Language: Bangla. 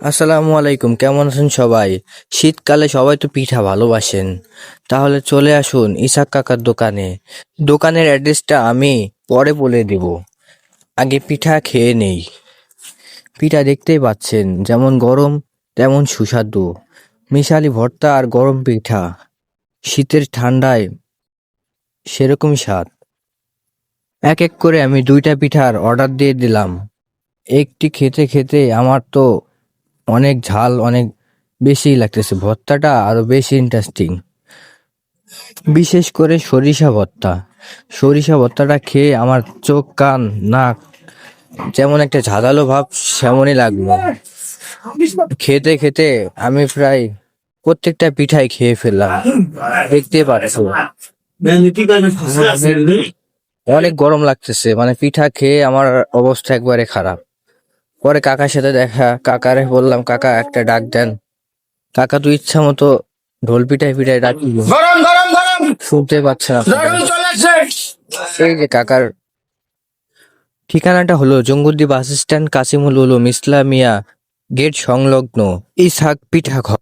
আসসালামু আলাইকুম, কেমন আছেন সবাই? শীতকালে সবাই তো পিঠা ভালোবাসেন। তাহলে চলে আসুন ইসাক কাকার দোকানে। দোকানের অ্যাড্রেসটা আমি পরে বলে দিব, আগে পিঠা খেয়ে নেই। পিঠা দেখতেই পাচ্ছেন, যেমন গরম তেমন সুস্বাদু। মিশালি ভর্তা আর গরম পিঠা, শীতের ঠান্ডায় সেরকমই স্বাদ। এক এক করে আমি 2টা পিঠার অর্ডার দিয়ে দিলাম। একটি খেতে খেতে আমার তো অনেক ঝাল, অনেক বেশি লাগতেছে। ভর্তাটা আরো বেশি ইন্টারেস্টিং, বিশেষ করে সরিষা ভর্তা। সরিষা ভর্তাটা খেয়ে আমার চোখ, কান, নাক যেমন একটা ঝাঁঝালো ভাব সেমনই লাগলো। খেতে খেতে আমি প্রায় প্রত্যেকটা পিঠাই খেয়ে ফেললাম, দেখতে পাচ্ছি। অনেক গরম লাগতেছে, মানে পিঠা খেয়ে আমার অবস্থা একবারে খারাপ। পরে কাকার সাথে দেখা, কাকারে বললাম কাকা একটা ডাক দেন। কাকা তো ইচ্ছা মতো ঢোল পিটাই পিটাই ডাকি, গরম গরম গরম শুনতে পাচ্ছে না আপনারা। গরম চলে আসছে। এই যে কাকার ঠিকানাটা হলো Jangguddi bus stand, Kashimul Ulum Islamia gate সংলগ্ন ইসহাক পিঠা ঘর।